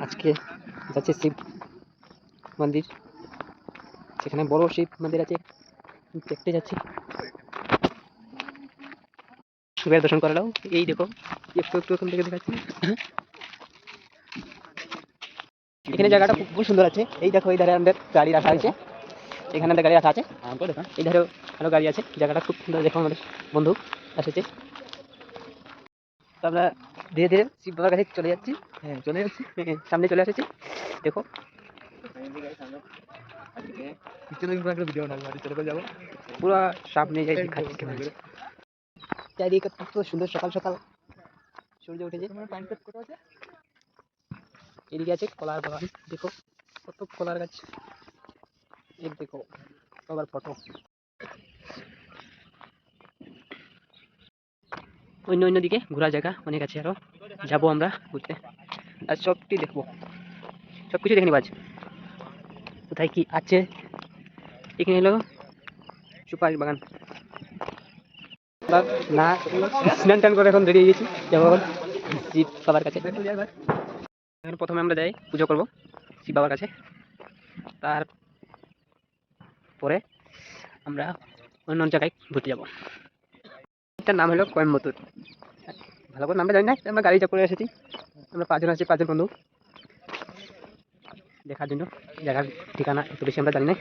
আজকে যাচ্ছে শিব মন্দির, সেখানে বড় শিব মন্দির আছে, দেখতে যাচ্ছি। শিবের দর্শন করে নাও। এই দেখো একটু একটু ওখান থেকে দেখাচ্ছি। এখানে জায়গাটা খুব সুন্দর আছে। এই দেখো এই ধারে আমাদের গাড়ি রাখা আছে, এখানে আমাদের গাড়ি রাখা আছে, এই ধারেও আরো গাড়ি আছে। জায়গাটা খুব সুন্দর। দেখো আমাদের বন্ধু এসেছে, তো আমরা ধীরে ধীরে শিব বাবার কাছে চলে যাচ্ছি। সামনে চলে এসেছি। দেখো পুরো সামনে যাই দেখাচ্ছি কেমন আছে। চারিদিকে কত সুন্দর, সকাল সকাল সূর্য উঠেছে। এদিকে আছে কলার বাগান, দেখো কত কলার গাছ। এই দেখো সবার ফটো। অন্য অন্য দিকে ঘোরার জায়গা অনেক আছে, আরো যাবো আমরা ঘুরতে, আর সবটি দেখবো, সবকিছু দেখে নিব আজ। কোথায় কি আছে, এখানে হলো সুপারি বাগান। না স্নান টান করে এখন রেডি হয়ে গেছি, যাবো এখন শিব বাবার কাছে। এখন প্রথমে আমরা যাই পুজো করবো শিব বাবার কাছে, তারপরে আমরা অন্য জায়গায় ঘুরতে যাবো। এটার নাম হলো কোয়েম্বাটুর। ভালো করে নামটা জানি না, আমরা গাড়ি করে এসেছি। আমরা 5 জন আছি, 5 জন বন্ধু দেখার জন্য। জায়গার ঠিকানা একটু বেশি আমরা জানি না।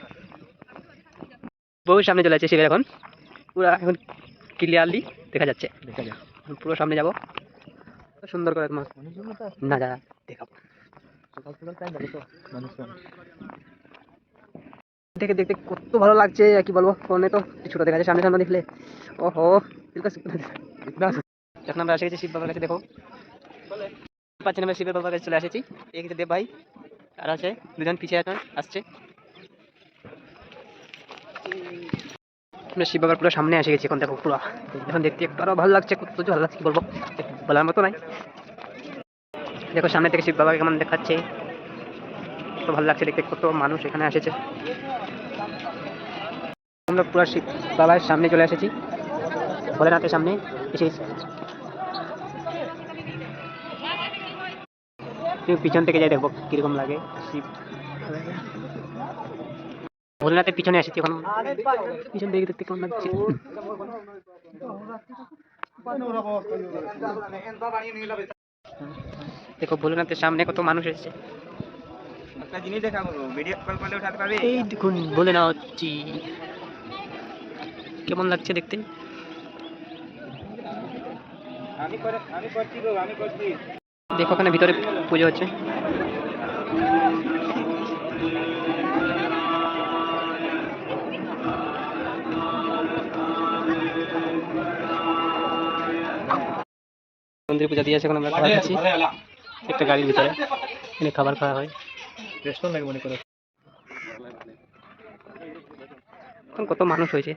বহু সামনে চলে যাচ্ছে শিবের, এখন পুরো এখন ক্লিয়ারলি দেখা যাচ্ছে। পুরো সামনে যাবো, সুন্দর করে তোমার নাজারা দেখাবো। দেখে দেখতে কত ভালো লাগছে, কি বলবো, ফোনে তো ছোট দেখা যায়, সামনে সামনে দেখলে ওহো। এখন আমরা এসে গেছি শিব বাবার কাছে। দেখো পাচ্ছি না, শিবের বাবার কাছে চলে এসেছি। এই দেব ভাই আর আছে দুজন পিছিয়ে এখন আসছে। আমরা শিব বাবার পুরো সামনে এসে গেছি এখন। দেখো পুরো এখন দেখতে একটু আরো ভালো লাগছে, কত ভালো লাগছে কি বলবো, বলার মতো নাই। দেখো সামনে থেকে শিব বাবাকে কেমন দেখাচ্ছে, কত ভালো লাগছে দেখতে, কত মানুষ এখানে এসেছে। আমরা পুরো শিব বাবার সামনে চলে এসেছি, ভোলেনাথের সামনে এসে পিছন থেকে যাই, দেখবো কিরকম লাগে শিব ভোলেনাথের পিছনে এসেছি এখন, পিছন থেকে দেখতে কেমন লাগছে। দেখো ভোলেনাথের সামনে কত মানুষ এসেছে। এই দেখুন ভোলেনাথ কেমন লাগছে দেখতে। দেখো ওখানে ভিতরে পুজো হচ্ছে। মন্দির পূজা দিয়েছে, এখন আমরা খাবার খাচ্ছি একটা গাড়ির ভিতরে। এখানে খাবার খাওয়া হয়, রেস্টুরেন্ট লাগে মনে করে। এখন কত মানুষ হয়েছে,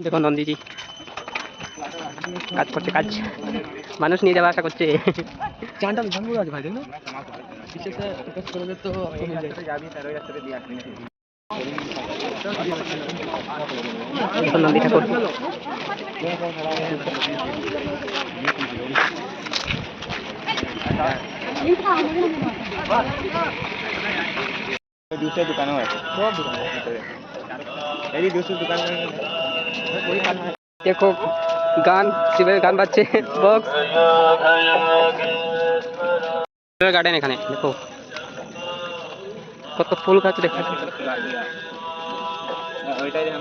দেখো নন্দীজি কাজ করছে, কাজ মানুষ নিয়ে যাওয়া আশা করছে। নন্দী ঠাকুর दूसरे दुकानों है, देखो গান, শিবের গান বাজছে, বক্স গার্ডেন। এখানে দেখো কত ফুল গাছ, দেখো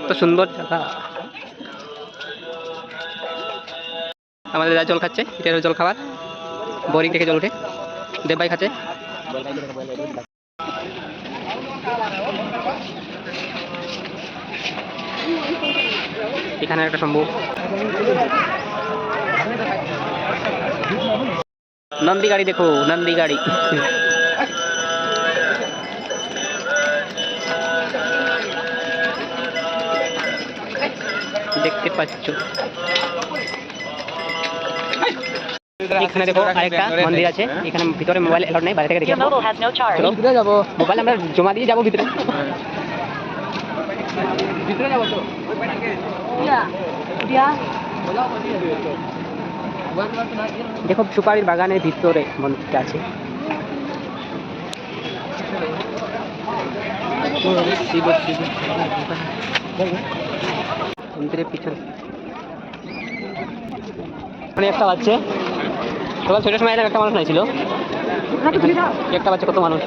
কত সুন্দর জায়গা। আমাদের দাদা জল খাচ্ছে, এটা হলো জল খাবার, বোরিং থেকে জল উঠে। দেব ভাই খাচ্ছে। এখানে একটা শম্ভু, নন্দী গাড়ি, দেখো নন্দী গাড়ি। দেখতে পাচ্ছ এখানে দেখো আরেকটা মন্দির আছে, এখানে ভিতরে মোবাইল এলাউড নেই, বাইরে থেকে দেখে Your mobile has no charge. চলো ভিতরে যাবো, মোবাইল আমরা জমা দিয়ে যাবো ভিতরে, ভিতরে যাবো তো দেখো সুপারির বাগানের ভিতরে মন্দিরটা আছে। মন্দিরের পিছনে মানে একটা বাচ্চা, সকাল 6টার সময় এলাম, একটা মানুষ নাই ছিল, একটা বাচ্চা কত মানুষ।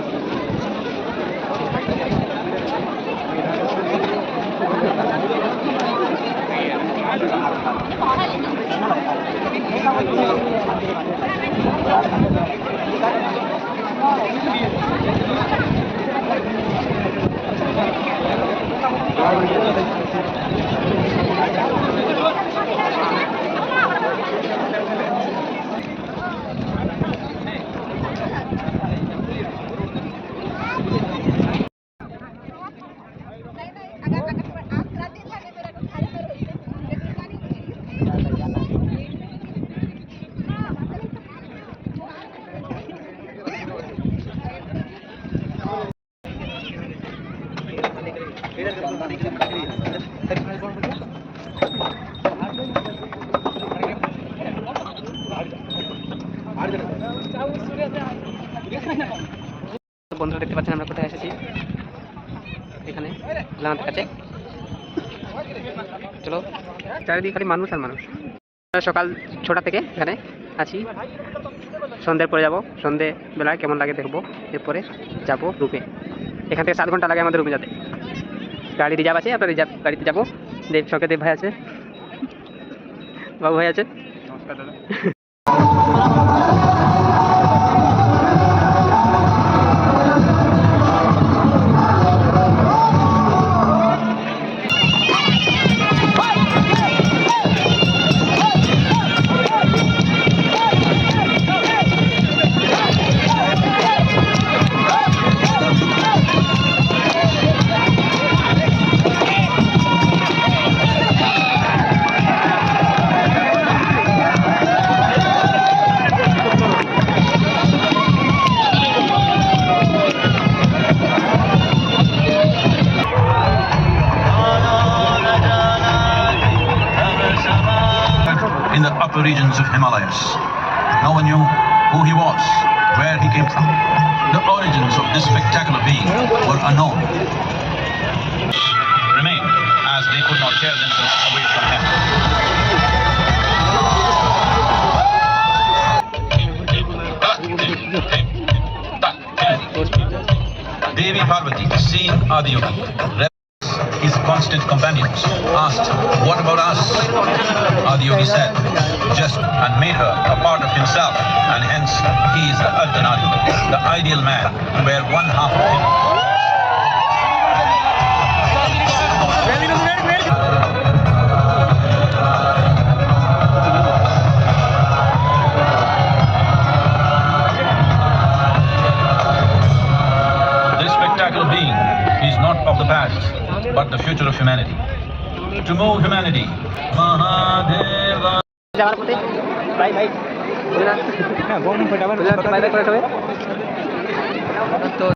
বন্ধুরা দেখতে পাচ্ছেন আমরা কোথায় এসেছি, এখানে ভোলানাথের কাছে। চলো, চারিদিকে খালি মানুষ আর মানুষ। সকাল 6টা থেকে এখানে আছি, সন্ধ্যের পরে যাব, সন্ধ্যে বেলায় কেমন লাগে দেখবো, এরপরে যাব রুমে। এখান থেকে 7 ঘন্টা লাগে আমাদের রুমে যেতে। গাড়ি রিজার্ভ আছে, আপনার রিজার্ভ গাড়িতে যাবো। দেব সঙ্গে দেব ভাই আছে, বাবু ভাই আছে। নমস্কার দাদা। In the upper regions of Himalayas. No one knew who he was, where he came from. The origins of this spectacular being were unknown. Remain, as they could not tear themselves away from him. Devi Parvati, seeing Adiyogi, his constant companions, asked, "What about us?" Adiyogi said, "Just," and made her a part of himself, and hence he is the Ardhanari, the ideal man, where one half of him This spectacular being is not of the past, but the future of humanity. To move humanity, Mahadeva. যাওয়ার পথে bye bye, হ্যাঁ বোন ফটাফট bye bye করে সবাই। তো